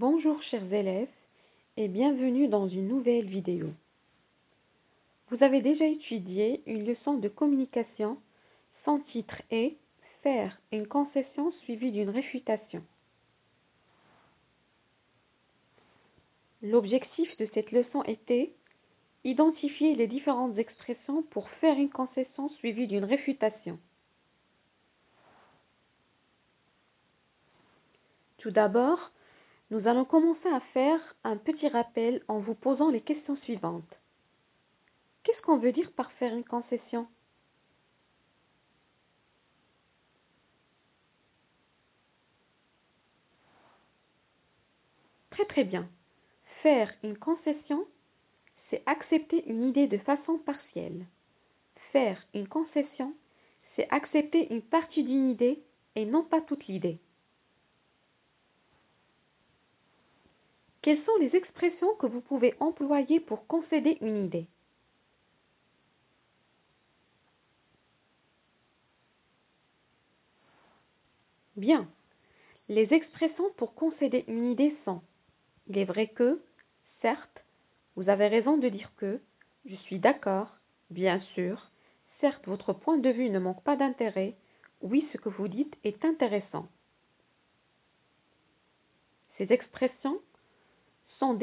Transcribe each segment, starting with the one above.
Bonjour chers élèves et bienvenue dans une nouvelle vidéo. Vous avez déjà étudié une leçon de communication. Son titre est « Faire une concession suivie d'une réfutation ». L'objectif de cette leçon était identifier les différentes expressions pour faire une concession suivie d'une réfutation. Tout d'abord, nous allons commencer à faire un petit rappel en vous posant les questions suivantes. Qu'est-ce qu'on veut dire par faire une concession? Très bien. Faire une concession, c'est accepter une idée de façon partielle. Faire une concession, c'est accepter une partie d'une idée et non pas toute l'idée. Quelles sont les expressions que vous pouvez employer pour concéder une idée? Bien. Les expressions pour concéder une idée sont « il est vrai que »,« certes »,« vous avez raison de dire que »,« je suis d'accord »,« bien sûr »,« certes, votre point de vue ne manque pas d'intérêt »,« oui, ce que vous dites est intéressant ». Ces expressions sont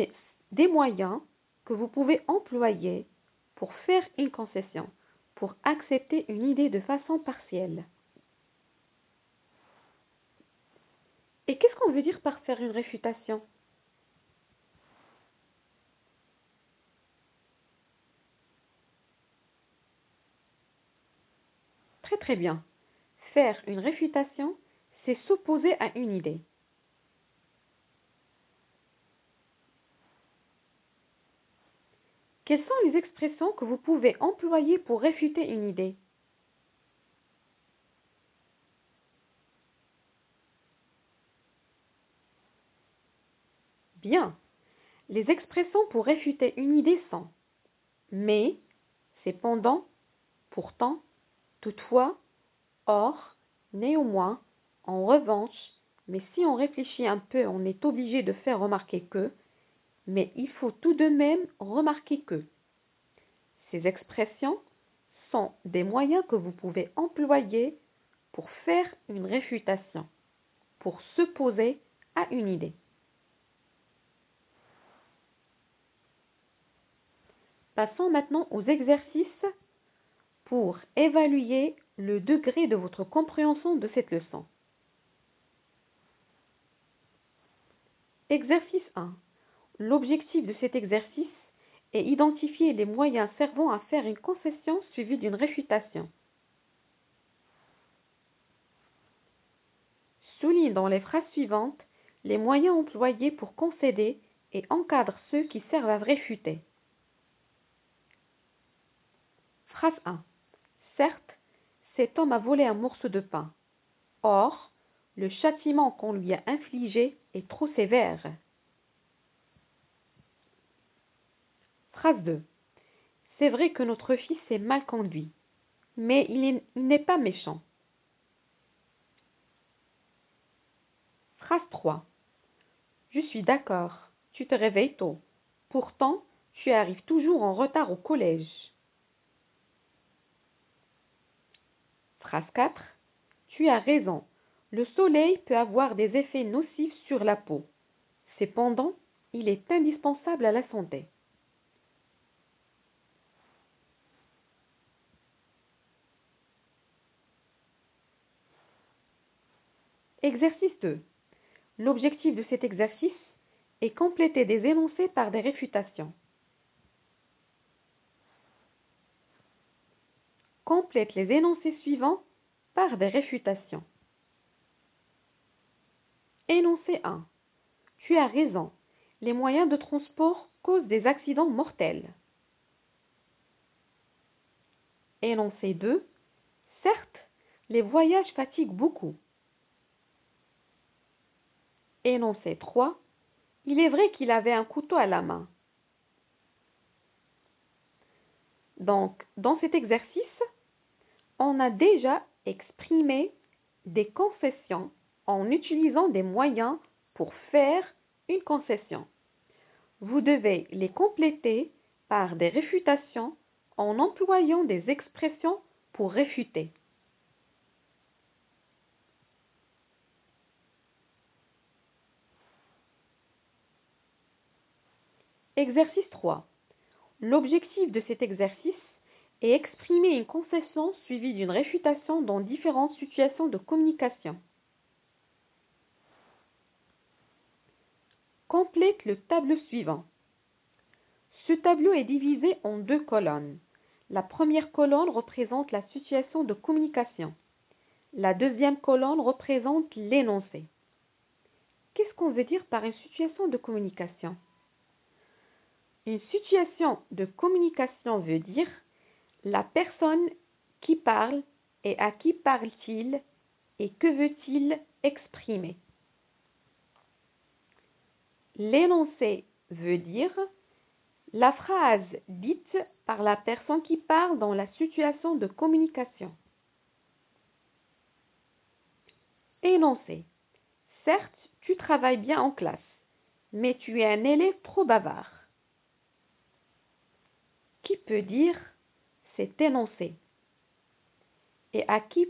des moyens que vous pouvez employer pour faire une concession, pour accepter une idée de façon partielle. Et qu'est-ce qu'on veut dire par faire une réfutation? Très bien. Faire une réfutation, c'est s'opposer à une idée. Quelles sont les expressions que vous pouvez employer pour réfuter une idée? Bien. Les expressions pour réfuter une idée sont « mais »,« cependant »,« pourtant »,« toutefois »,« or »,« néanmoins »,« en revanche », mais si on réfléchit un peu, on est obligé de faire remarquer que, mais il faut tout de même remarquer que. Ces expressions sont des moyens que vous pouvez employer pour faire une réfutation, pour s'opposer à une idée. Passons maintenant aux exercices pour évaluer le degré de votre compréhension de cette leçon. Exercice 1. L'objectif de cet exercice est identifier les moyens servant à faire une concession suivie d'une réfutation. Souligne dans les phrases suivantes les moyens employés pour concéder et encadre ceux qui servent à réfuter. Phrase 1. Certes, cet homme a volé un morceau de pain. Or, le châtiment qu'on lui a infligé est trop sévère. Phrase 2. C'est vrai que notre fils est mal conduit, mais il n'est pas méchant. Phrase 3. Je suis d'accord, tu te réveilles tôt. Pourtant, tu arrives toujours en retard au collège. Phrase 4. Tu as raison, le soleil peut avoir des effets nocifs sur la peau. Cependant, il est indispensable à la santé. Exercice 2. L'objectif de cet exercice est compléter des énoncés par des réfutations. Complète les énoncés suivants par des réfutations. Énoncé 1. Tu as raison, les moyens de transport causent des accidents mortels. Énoncé 2. Certes, les voyages fatiguent beaucoup. Énoncé 3. Il est vrai qu'il avait un couteau à la main. Donc, dans cet exercice, on a déjà exprimé des concessions en utilisant des moyens pour faire une concession. Vous devez les compléter par des réfutations en employant des expressions pour réfuter. Exercice 3. L'objectif de cet exercice est exprimer une concession suivie d'une réfutation dans différentes situations de communication. Complète le tableau suivant. Ce tableau est divisé en 2 colonnes. La première colonne représente la situation de communication. La deuxième colonne représente l'énoncé. Qu'est-ce qu'on veut dire par une situation de communication? Une situation de communication veut dire la personne qui parle et à qui parle-t-il et que veut-il exprimer. L'énoncé veut dire la phrase dite par la personne qui parle dans la situation de communication. Énoncé. Certes, tu travailles bien en classe, mais tu es un élève trop bavard. Qui peut dire cet énoncé? Et à qui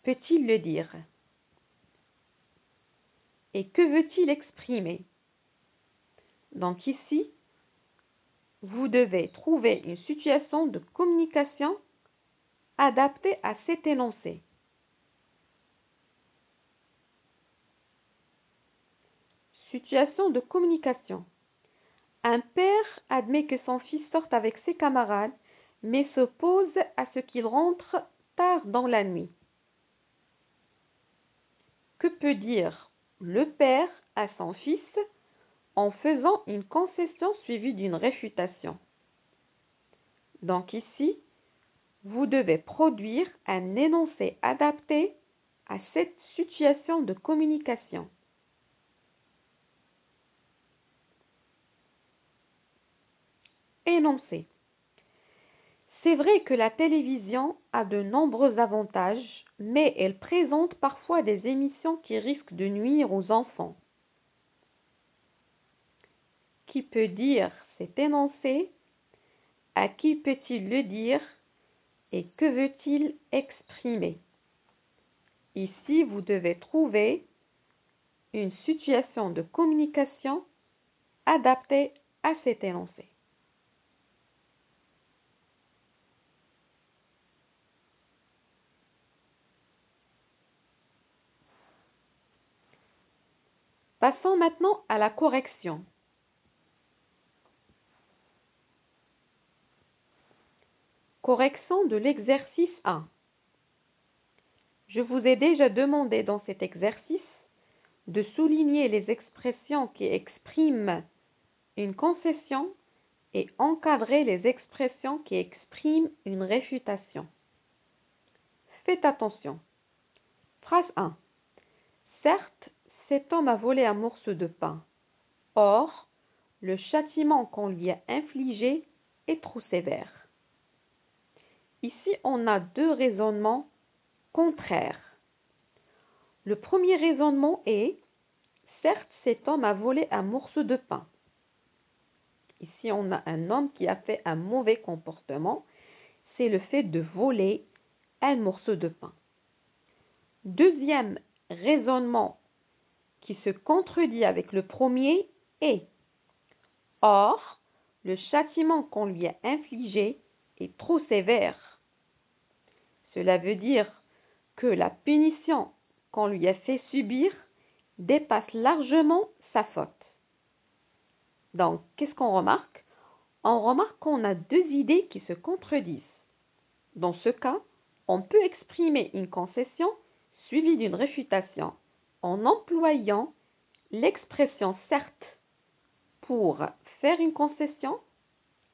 peut-il le dire? Et que veut-il exprimer? Donc ici, vous devez trouver une situation de communication adaptée à cet énoncé. Situation de communication. Un père admet que son fils sorte avec ses camarades, mais s'oppose à ce qu'il rentre tard dans la nuit. Que peut dire le père à son fils en faisant une concession suivie d'une réfutation? Donc ici, vous devez produire un énoncé adapté à cette situation de communication. Énoncé. C'est vrai que la télévision a de nombreux avantages, mais elle présente parfois des émissions qui risquent de nuire aux enfants. Qui peut dire cet énoncé? À qui peut-il le dire? Et que veut-il exprimer? Ici, vous devez trouver une situation de communication adaptée à cet énoncé. Passons maintenant à la correction. Correction de l'exercice 1. Je vous ai déjà demandé dans cet exercice de souligner les expressions qui expriment une concession et encadrer les expressions qui expriment une réfutation. Faites attention. Phrase 1. Certes, cet homme a volé un morceau de pain. Or, le châtiment qu'on lui a infligé est trop sévère. Ici, on a 2 raisonnements contraires. Le premier raisonnement est certes, cet homme a volé un morceau de pain. Ici, on a un homme qui a fait un mauvais comportement. C'est le fait de voler un morceau de pain. Deuxième raisonnement qui se contredit avec le premier est or, le châtiment qu'on lui a infligé est trop sévère. Cela veut dire que la punition qu'on lui a fait subir dépasse largement sa faute. Donc, qu'est-ce qu'on remarque? On remarque qu'on a 2 idées qui se contredisent. Dans ce cas, on peut exprimer une concession suivie d'une réfutation en employant l'expression certes pour faire une concession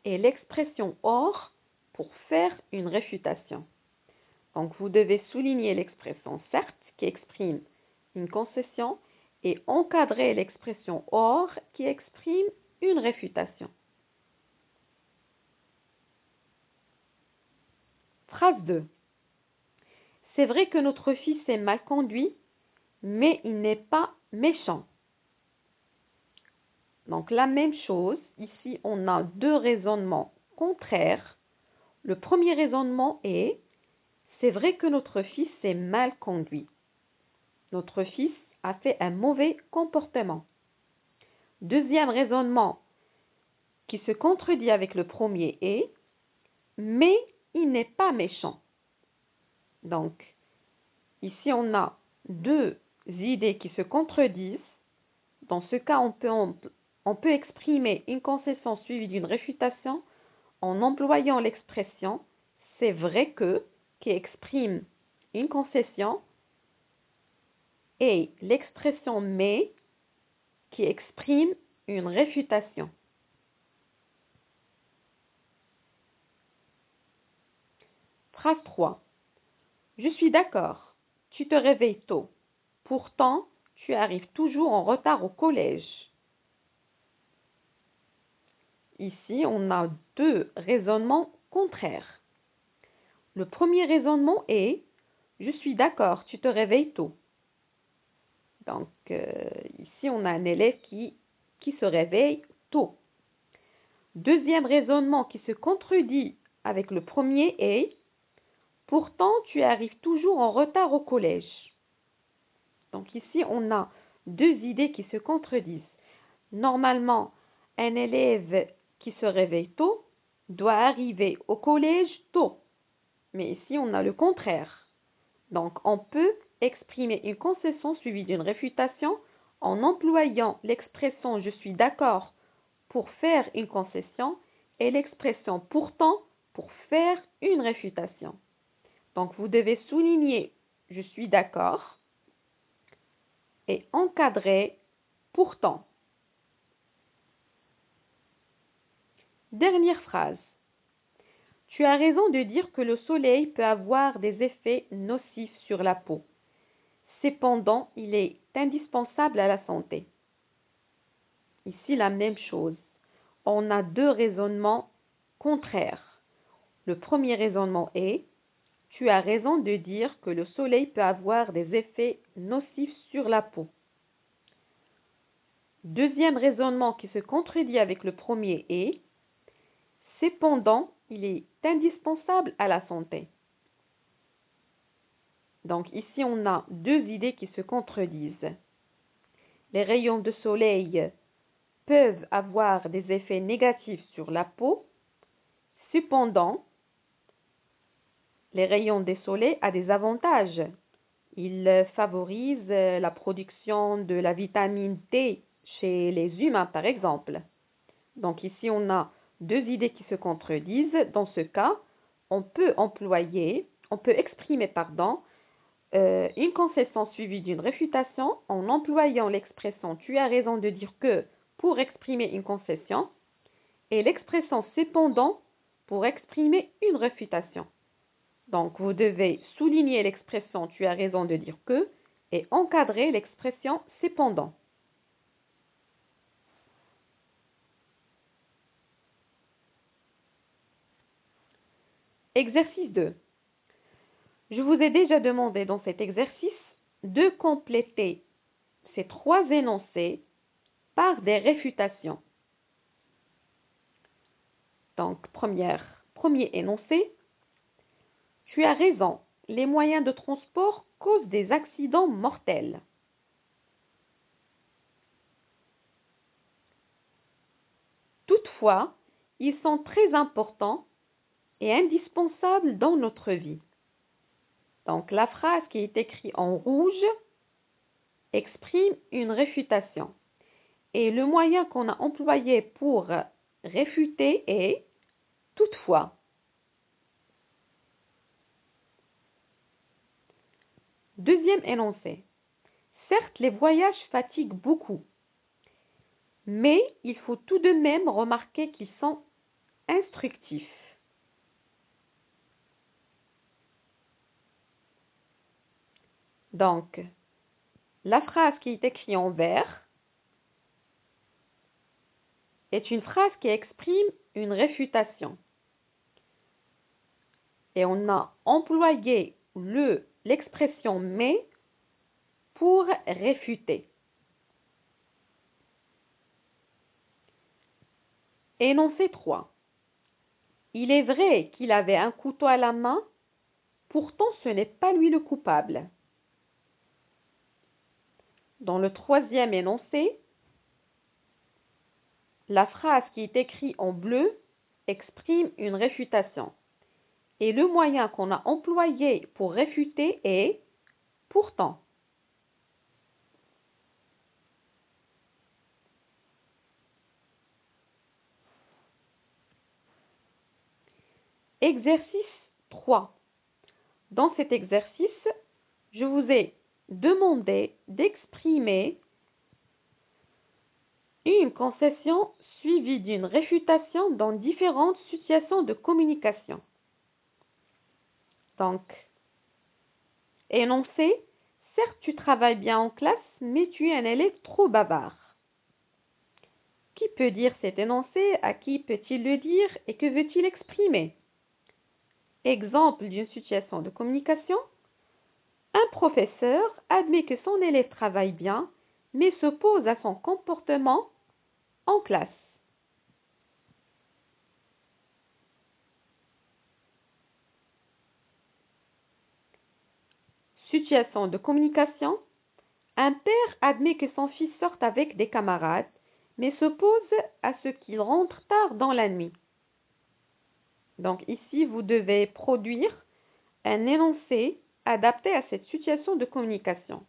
et l'expression or pour faire une réfutation. Donc, vous devez souligner l'expression certes qui exprime une concession et encadrer l'expression or qui exprime une réfutation. Phrase 2. C'est vrai que notre fils est mal conduit, mais il n'est pas méchant. Donc la même chose, ici on a deux raisonnements contraires. Le premier raisonnement est, c'est vrai que notre fils s'est mal conduit. Notre fils a fait un mauvais comportement. Deuxième raisonnement qui se contredit avec le premier est, mais il n'est pas méchant. Donc, ici on a deux idées qui se contredisent. Dans ce cas, on peut exprimer une concession suivie d'une réfutation en employant l'expression « c'est vrai que » qui exprime une concession et l'expression « mais » qui exprime une réfutation. Phrase 3. Je suis d'accord, tu te réveilles tôt. Pourtant, tu arrives toujours en retard au collège. Ici, on a deux raisonnements contraires. Le premier raisonnement est « je suis d'accord, tu te réveilles tôt ». Donc, ici, on a un élève qui se réveille tôt. Deuxième raisonnement qui se contredit avec le premier est « pourtant, tu arrives toujours en retard au collège ». Donc ici, on a deux idées qui se contredisent. Normalement, un élève qui se réveille tôt doit arriver au collège tôt. Mais ici, on a le contraire. Donc, on peut exprimer une concession suivie d'une réfutation en employant l'expression « je suis d'accord » pour faire une concession et l'expression « pourtant » pour faire une réfutation. Donc, vous devez souligner « je suis d'accord » et encadrer « pourtant ». Dernière phrase. Tu as raison de dire que le soleil peut avoir des effets nocifs sur la peau. Cependant, il est indispensable à la santé. Ici, la même chose. On a deux raisonnements contraires. Le premier raisonnement est « Tu as raison de dire que le soleil peut avoir des effets nocifs sur la peau. » Deuxième raisonnement qui se contredit avec le premier est « Cependant, il est indispensable à la santé. » Donc ici, on a deux idées qui se contredisent. Les rayons de soleil peuvent avoir des effets négatifs sur la peau. Cependant, les rayons du soleil ont des avantages. Ils favorisent la production de la vitamine D chez les humains, par exemple. Donc ici, on a deux idées qui se contredisent. Dans ce cas, on peut exprimer une concession suivie d'une réfutation en employant l'expression « tu as raison de dire que » pour exprimer une concession et l'expression « cependant » pour exprimer une réfutation. Donc, vous devez souligner l'expression « tu as raison de dire que » et encadrer l'expression « cependant ». Exercice 2. Je vous ai déjà demandé dans cet exercice de compléter ces trois énoncés par des réfutations. Donc, premier énoncé, tu as raison, les moyens de transport causent des accidents mortels. Toutefois, ils sont très importants et indispensables dans notre vie. Donc, la phrase qui est écrite en rouge exprime une réfutation. Et le moyen qu'on a employé pour réfuter est toutefois. Deuxième énoncé. Certes, les voyages fatiguent beaucoup, mais il faut tout de même remarquer qu'ils sont instructifs. Donc, la phrase qui est écrite en vert est une phrase qui exprime une réfutation. Et on a employé l'expression « mais » pour réfuter. Énoncé 3. Il est vrai qu'il avait un couteau à la main, pourtant ce n'est pas lui le coupable. Dans le troisième énoncé, la phrase qui est écrite en bleu exprime une réfutation. Et le moyen qu'on a employé pour réfuter est pourtant. Exercice 3. Dans cet exercice, je vous ai demandé d'exprimer une concession suivie d'une réfutation dans différentes situations de communication. Donc, énoncé, certes tu travailles bien en classe, mais tu es un élève trop bavard. Qui peut dire cet énoncé? À qui peut-il le dire et que veut-il exprimer? Exemple d'une situation de communication. Un professeur admet que son élève travaille bien, mais s'oppose à son comportement en classe. Situation de communication. Un père admet que son fils sorte avec des camarades, mais s'oppose à ce qu'il rentre tard dans la nuit. Donc ici, vous devez produire un énoncé adapté à cette situation de communication.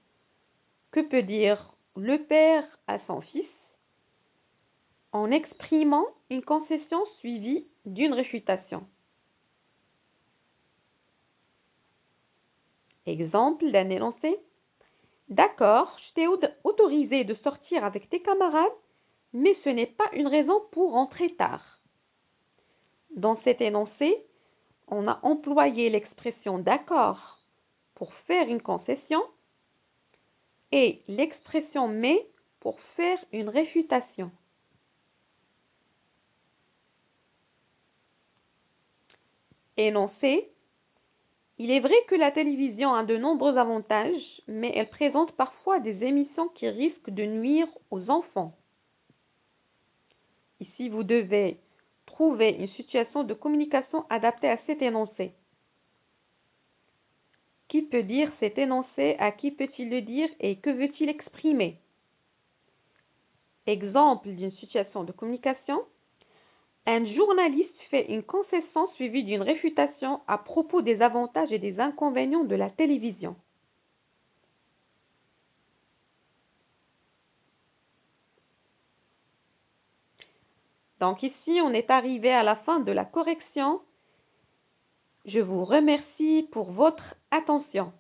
Que peut dire le père à son fils en exprimant une concession suivie d'une réfutation? Exemple d'un énoncé. D'accord, je t'ai autorisé de sortir avec tes camarades, mais ce n'est pas une raison pour rentrer tard. Dans cet énoncé, on a employé l'expression d'accord pour faire une concession et l'expression mais pour faire une réfutation. Énoncé. Il est vrai que la télévision a de nombreux avantages, mais elle présente parfois des émissions qui risquent de nuire aux enfants. Ici, vous devez trouver une situation de communication adaptée à cet énoncé. Qui peut dire cet énoncé? À qui peut-il le dire et que veut-il exprimer? Exemple d'une situation de communication. Un journaliste fait une concession suivie d'une réfutation à propos des avantages et des inconvénients de la télévision. Donc ici, on est arrivé à la fin de la correction. Je vous remercie pour votre attention.